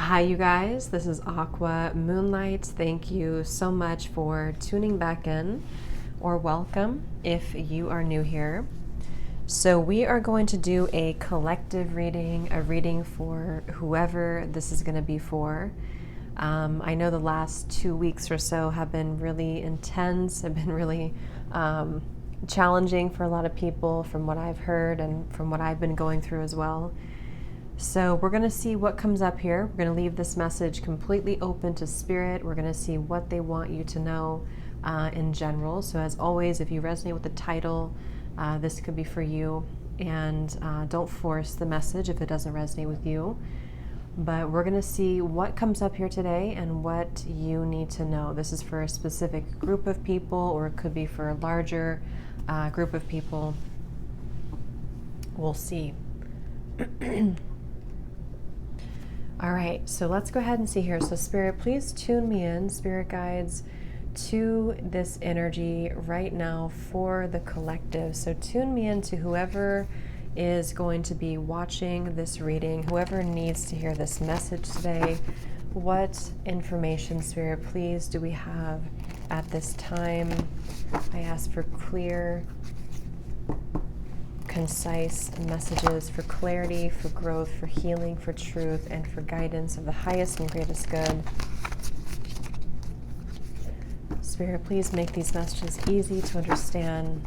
Hi, you guys. This is Aqua Moonlight. Thank you so much for tuning back in, or welcome if you are new here. So, we are going to do a collective reading, a reading for whoever this is going to be for. I know the last 2 weeks or so have been really intense, have been really challenging for a lot of people from what I've heard and from what I've been going through as well. So we're going to see what comes up here. We're going to leave this message completely open to Spirit. We're going to see what they want you to know in general. So as always, if you resonate with the title, this could be for you. And don't force the message if it doesn't resonate with you. But we're going to see what comes up here today and what you need to know. This is for a specific group of people, or it could be for a larger group of people. We'll see. All right, so let's go ahead and see here. So Spirit, please tune me in, Spirit guides, to this energy right now for the collective. So tune me in to whoever is going to be watching this reading, whoever needs to hear this message today. What information, Spirit, please, do we have at this time? I ask for clear, concise messages, for clarity, for growth, for healing, for truth, and for guidance of the highest and greatest good. Spirit, please make these messages easy to understand.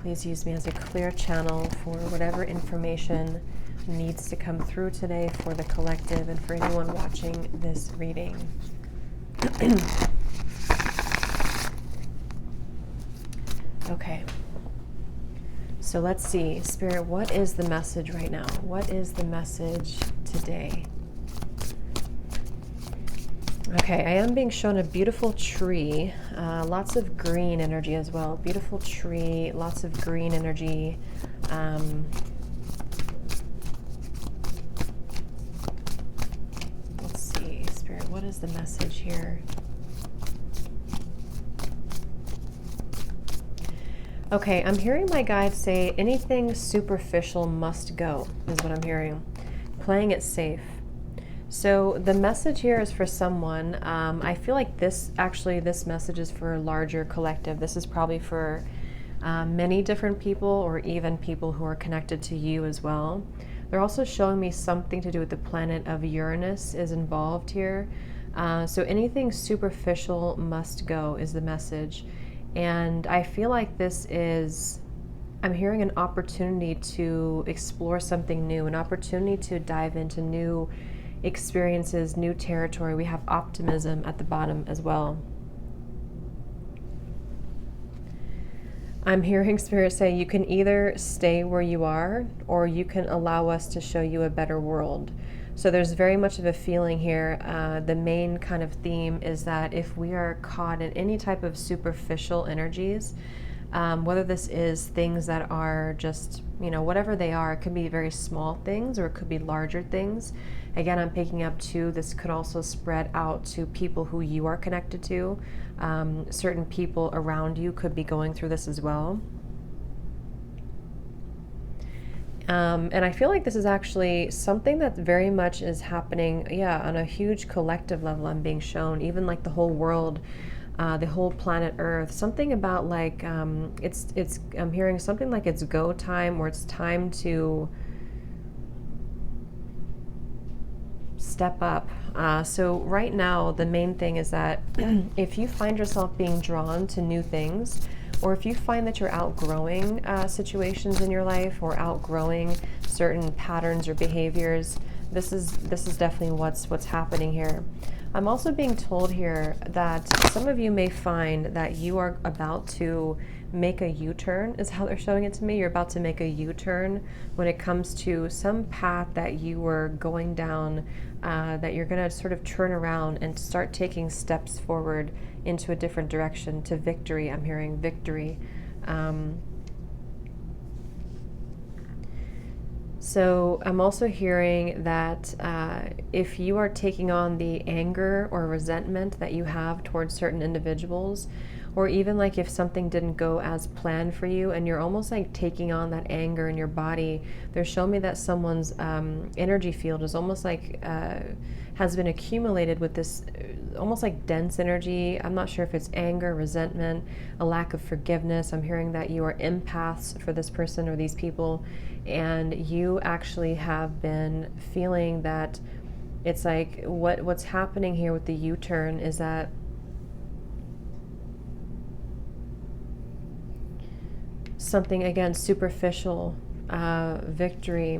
Please use me as a clear channel for whatever information needs to come through today for the collective and for anyone watching this reading. Okay. So let's see, Spirit, what is the message right now? What is the message today? Okay, I am being shown a beautiful tree, lots of green energy as well. Beautiful tree, lots of green energy. Let's see, Spirit, what is the message here? Okay, I'm hearing my guides say anything superficial must go, is what I'm hearing. Playing it safe. So the message here is for someone. I feel like this message is for a larger collective. This is probably for many different people, or even people who are connected to you as well. They're also showing me something to do with the planet of Uranus is involved here. So anything superficial must go is the message. And I feel like I'm hearing an opportunity to explore something new, an opportunity to dive into new experiences, new territory. We have optimism at the bottom as well. I'm hearing Spirit say you can either stay where you are, or you can allow us to show you a better world. So there's very much of a feeling here. The main kind of theme is that if we are caught in any type of superficial energies, whether this is things that are just, whatever they are, it could be very small things or it could be larger things. Again, I'm picking up too, this could also spread out to people who you are connected to. Certain people around you could be going through this as well. And I feel like this is actually something that very much is happening, on a huge collective level. I'm being shown, even like the whole world, the whole planet Earth. Something about like I'm hearing something like it's go time, or it's time to step up. So right now, the main thing is that if you find yourself being drawn to new things, or if you find that you're outgrowing situations in your life, or outgrowing certain patterns or behaviors, this is definitely what's happening here. I'm also being told here that some of you may find that you are about to make a U-turn, is how they're showing it to me. You're about to make a U-turn when it comes to some path that you were going down, that you're going to sort of turn around and start taking steps forward into a different direction, to victory. I'm hearing victory. So I'm also hearing that if you are taking on the anger or resentment that you have towards certain individuals, or even like if something didn't go as planned for you and you're almost like taking on that anger in your body. They're showing me that someone's energy field is almost like has been accumulated with this almost like dense energy. I'm not sure if it's anger, resentment, a lack of forgiveness. I'm hearing that you are empaths for this person or these people, and you actually have been feeling that it's like what's happening here with the U-turn is that something, again, superficial victory,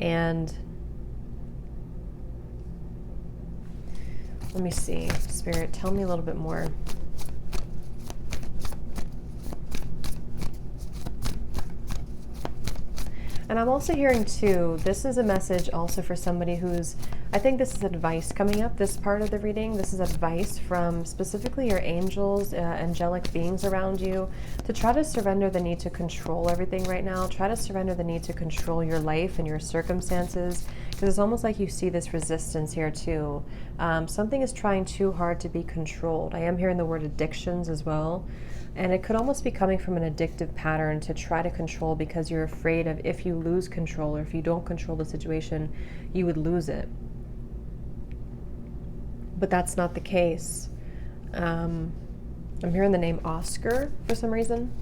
and let me see, Spirit, tell me a little bit more. And I'm also hearing too, this is a message also for somebody who's, I think this is advice coming up, this part of the reading. This is advice from specifically your angels, angelic beings around you, to try to surrender the need to control everything right now. Try to surrender the need to control your life and your circumstances, because it's almost like you see this resistance here too. Something is trying too hard to be controlled. I am hearing the word addictions as well. And it could almost be coming from an addictive pattern to try to control, because you're afraid of if you lose control or if you don't control the situation, you would lose it. But that's not the case. I'm hearing the name Oscar for some reason.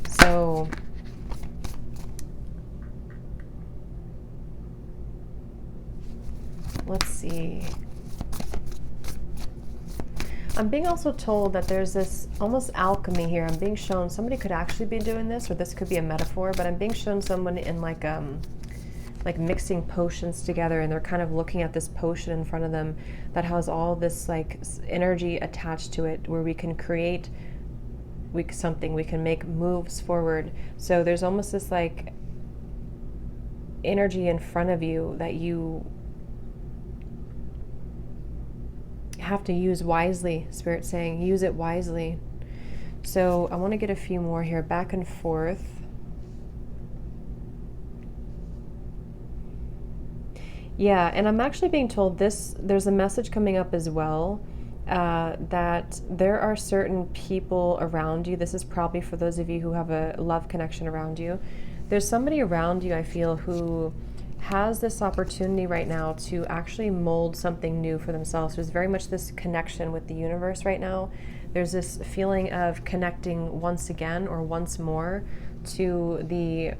So let's see. I'm being also told that there's this almost alchemy here. I'm being shown somebody could actually be doing this, or this could be a metaphor, but I'm being shown someone in like mixing potions together, and they're kind of looking at this potion in front of them that has all this like energy attached to it, where we can create something, we can make moves forward. So there's almost this like energy in front of you that you have to use wisely. Spirit saying use it wisely. So I want to get a few more here, back and forth. Yeah, and I'm actually being told there's a message coming up as well, that there are certain people around you. This is probably for those of you who have a love connection around you. There's somebody around you, I feel, who has this opportunity right now to actually mold something new for themselves. There's very much this connection with the universe right now. There's this feeling of connecting once again or once more to the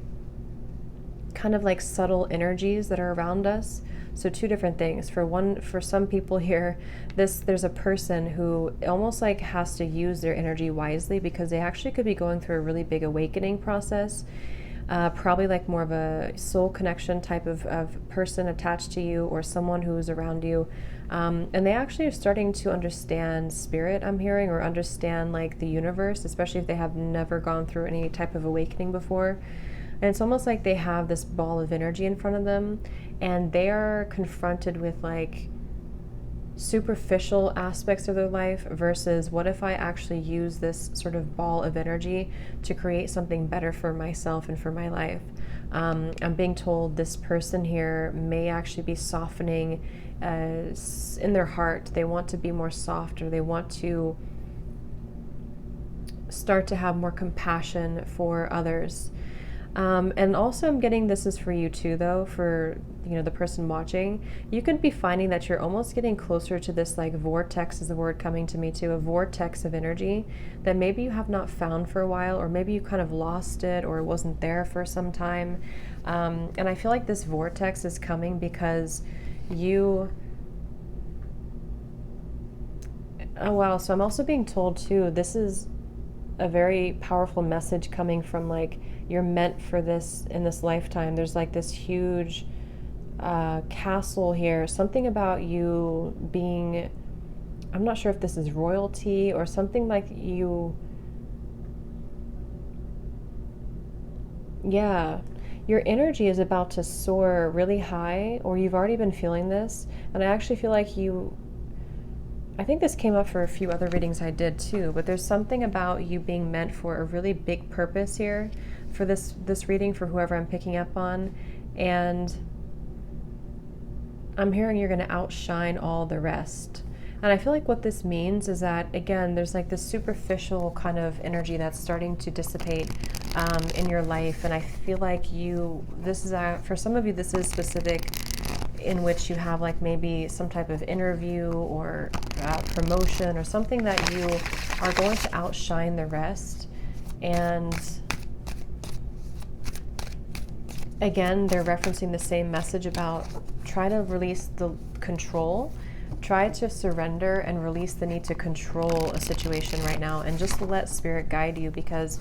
kind of like subtle energies that are around us. So two different things. For some people here, there's a person who almost like has to use their energy wisely, because they actually could be going through a really big awakening process. Probably like more of a soul connection type of person attached to you, or someone who's around you. And they actually are starting to understand spirit, I'm hearing, or understand like the universe, especially if they have never gone through any type of awakening before. And it's almost like they have this ball of energy in front of them, and they are confronted with like superficial aspects of their life versus what if I actually use this sort of ball of energy to create something better for myself and for my life. I'm being told this person here may actually be softening in their heart. They want to be more soft, or they want to start to have more compassion for others. And also I'm getting, this is for you too though, for the person watching, you could be finding that you're almost getting closer to this like vortex is the word coming to me too, a vortex of energy that maybe you have not found for a while, or maybe you kind of lost it or it wasn't there for some time. And I feel like this vortex is coming because oh wow, so I'm also being told too, this is a very powerful message coming from like, you're meant for this in this lifetime. There's like this huge castle here, something about you being, I'm not sure if this is royalty or something like you, yeah, your energy is about to soar really high, or you've already been feeling this. And I actually feel like I think this came up for a few other readings I did too, but there's something about you being meant for a really big purpose here for this reading, for whoever I'm picking up on. And I'm hearing you're going to outshine all the rest. And I feel like what this means is that, again, there's like this superficial kind of energy that's starting to dissipate in your life. And I feel like this is, for some of you, this is specific, in which you have like maybe some type of interview or promotion or something that you are going to outshine the rest. And again, they're referencing the same message about try to release the control, try to surrender and release the need to control a situation right now, and just let spirit guide you, because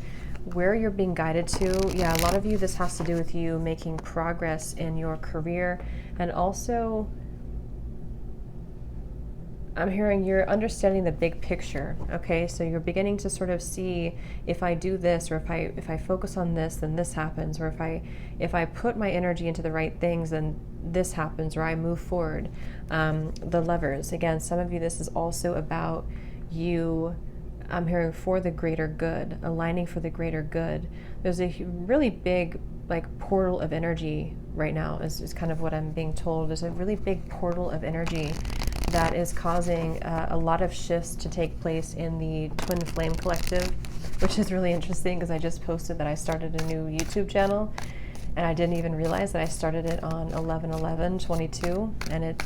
where you're being guided to, yeah, a lot of you, this has to do with you making progress in your career. And also, I'm hearing you're understanding the big picture, okay? So you're beginning to sort of see, if I do this, or if I focus on this, then this happens, or if I put my energy into the right things, then this happens, or I move forward. The levers, again, some of you, this is also about you, I'm hearing, for the greater good, aligning for the greater good. There's a really big like portal of energy right now, is kind of what I'm being told. There's a really big portal of energy that is causing a lot of shifts to take place in the Twin Flame Collective, which is really interesting because I just posted that I started a new YouTube channel, and I didn't even realize that I started it on 11/11/22, and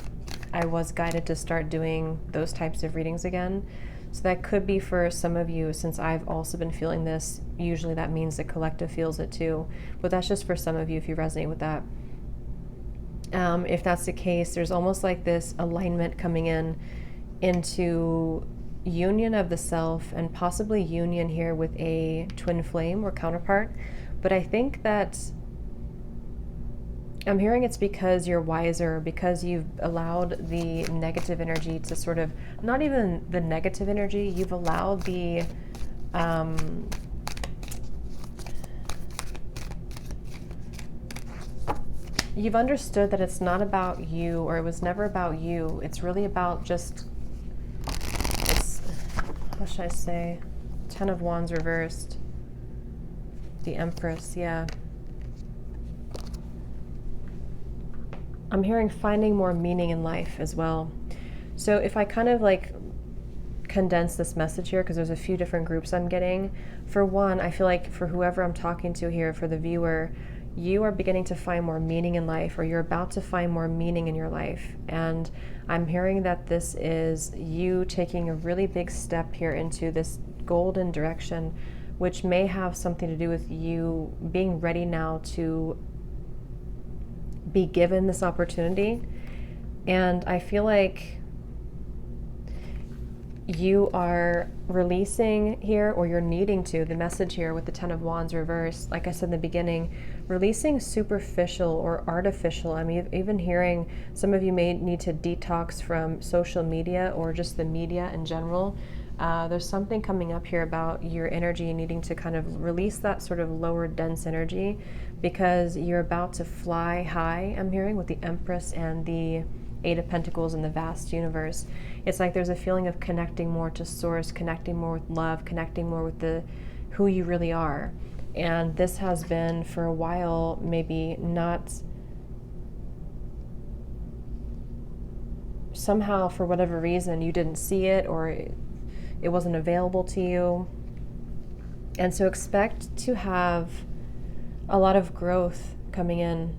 I was guided to start doing those types of readings again. So that could be for some of you, since I've also been feeling this. Usually that means the collective feels it too, but that's just for some of you if you resonate with that. If that's the case, there's almost like this alignment coming into union of the self, and possibly union here with a twin flame or counterpart. But I think that I'm hearing it's because you're wiser, because you've allowed the negative energy to sort of, not even the negative energy, you've allowed the you've understood that it's not about you, or it was never about you. It's really about just, it's, how should I say, 10 of Wands reversed, the Empress, yeah. I'm hearing finding more meaning in life as well. So if I kind of like condense this message here, because there's a few different groups I'm getting. For one, I feel like for whoever I'm talking to here, for the viewer, you are beginning to find more meaning in life, or you're about to find more meaning in your life. And I'm hearing that this is you taking a really big step here into this golden direction, which may have something to do with you being ready now to be given this opportunity. And I feel like you are releasing here, or you're needing to, the message here with the 10 of Wands reversed, like I said in the beginning, releasing superficial or artificial. I'm even hearing some of you may need to detox from social media or just the media in general. There's something coming up here about your energy needing to kind of release that sort of lower dense energy, because you're about to fly high, I'm hearing, with the Empress and the Eight of Pentacles in the vast universe. It's like there's a feeling of connecting more to source, connecting more with love, connecting more with who you really are. And this has been for a while, maybe not, somehow for whatever reason you didn't see it, or it wasn't available to you. And so expect to have a lot of growth coming in.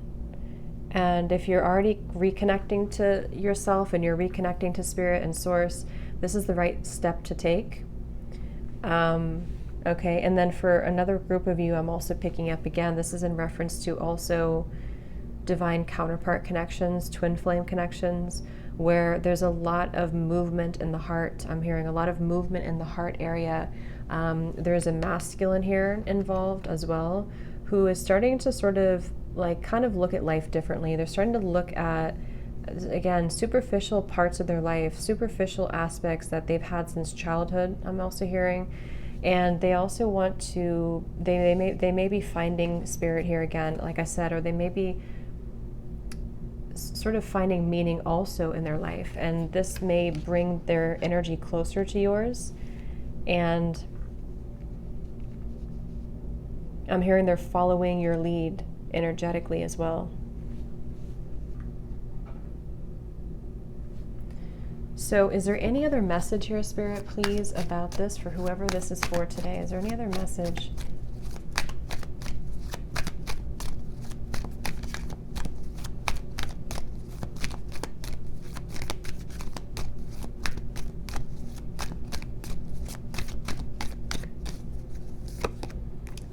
And if you're already reconnecting to yourself and you're reconnecting to spirit and source, this is the right step to take. Okay, and then for another group of you, I'm also picking up again, this is in reference to also divine counterpart connections, twin flame connections, where there's a lot of movement in the heart. I'm hearing a lot of movement in the heart area. There's a masculine here involved as well, who is starting to sort of like kind of look at life differently. They're starting to look at, again, superficial parts of their life, superficial aspects that they've had since childhood, I'm also hearing. And they also want to, they may be finding spirit here again, like I said, or they may be sort of finding meaning also in their life. And this may bring their energy closer to yours. And I'm hearing they're following your lead energetically as well. So is there any other message here, Spirit, please, about this for whoever this is for today? Is there any other message?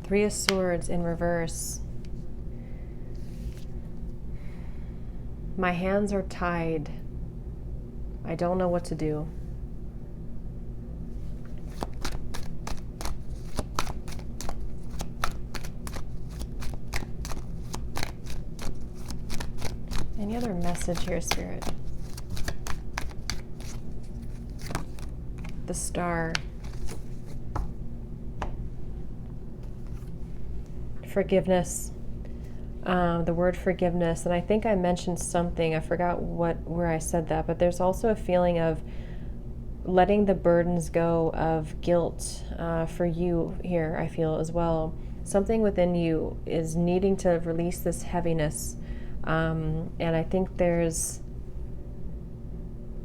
Three of Swords in reverse. My hands are tied. I don't know what to do. Any other message here, Spirit? The Star. Forgiveness. The word forgiveness, and I think I mentioned something, I forgot where I said that, but there's also a feeling of letting the burdens go of guilt for you here, I feel as well. Something within you is needing to release this heaviness, and I think there's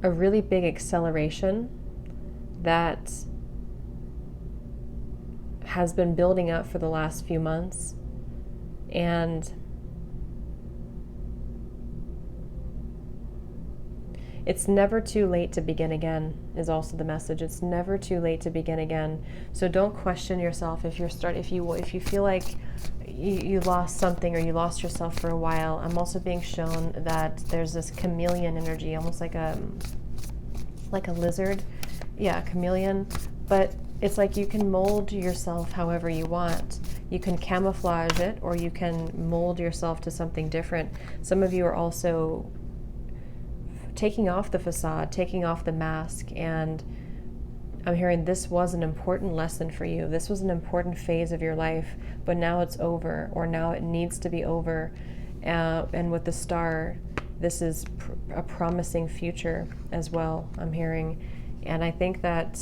a really big acceleration that has been building up for the last few months. And it's never too late to begin again is also the message. It's never too late to begin again. So don't question yourself if you feel like you lost something or you lost yourself for a while. I'm also being shown that there's this chameleon energy, almost like a lizard. Yeah, chameleon. But it's like you can mold yourself however you want. You can camouflage it, or you can mold yourself to something different. Some of you are also taking off the facade, taking off the mask, and I'm hearing this was an important lesson for you. This was an important phase of your life, but now it's over, or now it needs to be over. And with the Star, this is a promising future as well, I'm hearing. And I think that,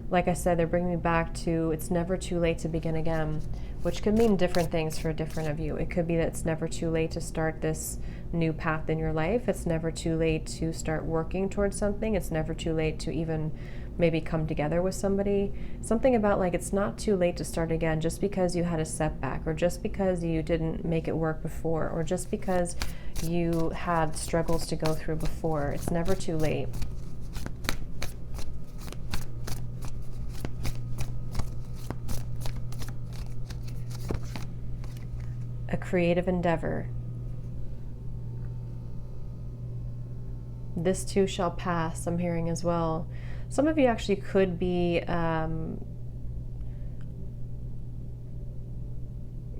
like I said, they're bringing me back to it's never too late to begin again, which could mean different things for different of you. It could be that it's never too late to start this new path in your life. It's never too late to start working towards something. It's never too late to even maybe come together with somebody. Something about like it's not too late to start again just because you had a setback, or just because you didn't make it work before, or just because you had struggles to go through before. It's never too late. A creative endeavor. This too shall pass, I'm hearing as well. Some of you actually could be, I'm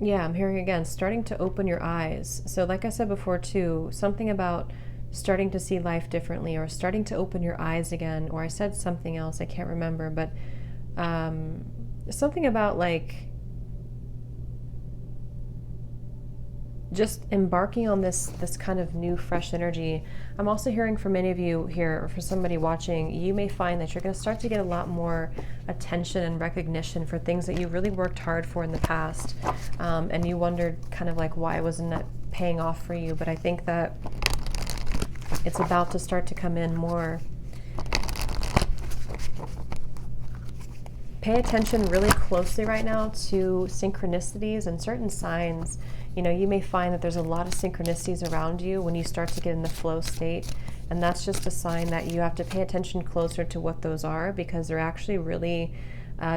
hearing again, starting to open your eyes. So like I said before too, something about starting to see life differently, or starting to open your eyes again, or I said something else, I can't remember, but something about like just embarking on this kind of new, fresh energy. I'm also hearing from many of you here, or for somebody watching, you may find that you're going to start to get a lot more attention and recognition for things that you really worked hard for in the past, and you wondered kind of like why wasn't that paying off for you. But I think that it's about to start to come in more. Pay attention really closely right now to synchronicities and certain signs. You know, you may find that there's a lot of synchronicities around you when you start to get in the flow state, and that's just a sign that you have to pay attention closer to what those are, because they're actually really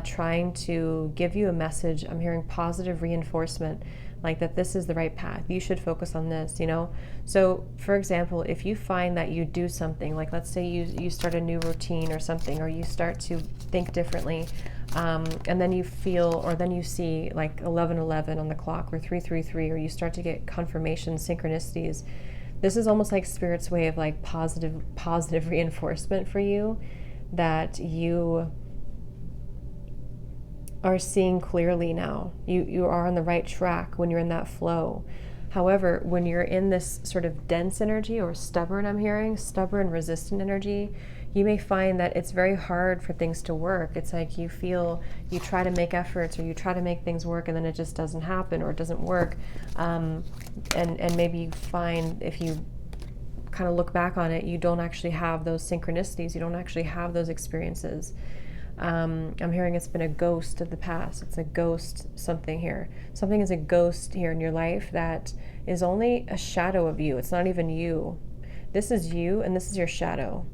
trying to give you a message. I'm hearing positive reinforcement, like that this is the right path. You should focus on this, you know? So, for example, if you find that you do something, like let's say you start a new routine or something, or you start to think differently, and then you feel, or then you see like 11:11 on the clock, or 3:33, or you start to get confirmation, synchronicities. This is almost like Spirit's way of like positive reinforcement for you, that you are seeing clearly now. You are on the right track when you're in that flow. However, when you're in this sort of dense energy, or stubborn, I'm hearing, stubborn, resistant energy, you may find that it's very hard for things to work. It's like you feel, you try to make efforts, or you try to make things work, and then it just doesn't happen, or it doesn't work. And maybe you find if you kind of look back on it, you don't actually have those synchronicities. You don't actually have those experiences. I'm hearing it's been a ghost of the past. It's a ghost something here. Something is a ghost here in your life that is only a shadow of you. It's not even you. This is you, and this is your shadow.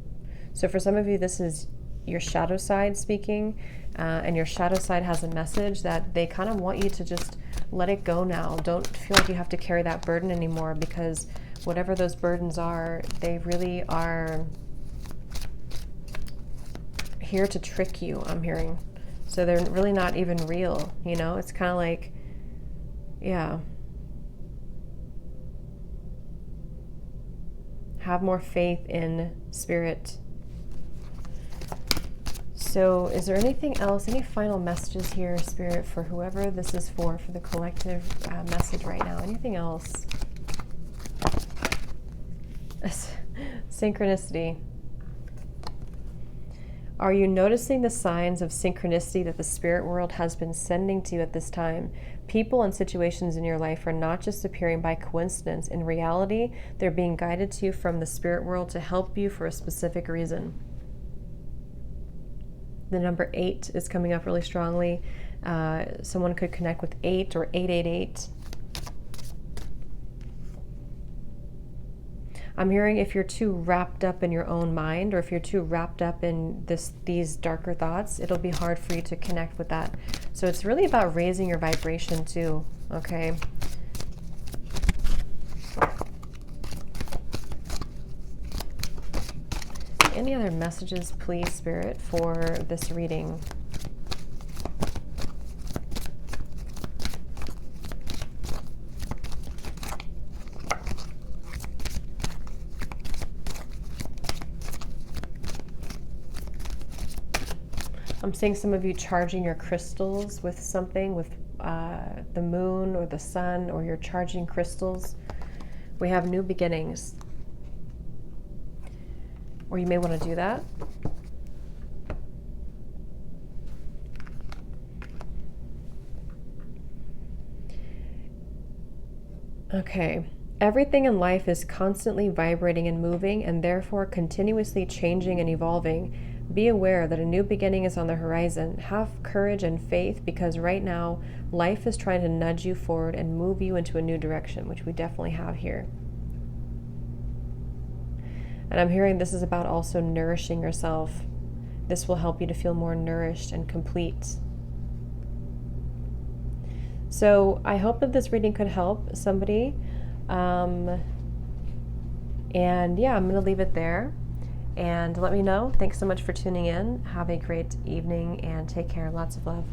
So for some of you, this is your shadow side speaking, and your shadow side has a message that they kind of want you to just let it go now. Don't feel like you have to carry that burden anymore, because whatever those burdens are, they really are here to trick you, I'm hearing. So they're really not even real, you know? It's kind of like, yeah. Have more faith in spirit. So is there anything else, any final messages here, Spirit, for whoever this is for the collective message right now? Anything else? Synchronicity. Are you noticing the signs of synchronicity that the spirit world has been sending to you at this time? People and situations in your life are not just appearing by coincidence. In reality, they're being guided to you from the spirit world to help you for a specific reason. The number 8 is coming up really strongly. Someone could connect with 8 or 888. I'm hearing if you're too wrapped up in your own mind, or if you're too wrapped up in these darker thoughts, it'll be hard for you to connect with that. So it's really about raising your vibration too, okay? Any other messages, please, Spirit, for this reading? I'm seeing some of you charging your crystals with something, with the moon or the sun, or you're charging crystals. We have new beginnings. Or you may want to do that. Okay. Everything in life is constantly vibrating and moving, and therefore continuously changing and evolving. Be aware that a new beginning is on the horizon. Have courage and faith, because right now life is trying to nudge you forward and move you into a new direction, which we definitely have here. And I'm hearing this is about also nourishing yourself. This will help you to feel more nourished and complete. So I hope that this reading could help somebody. And yeah, I'm going to leave it there. And let me know. Thanks so much for tuning in. Have a great evening and take care. Lots of love.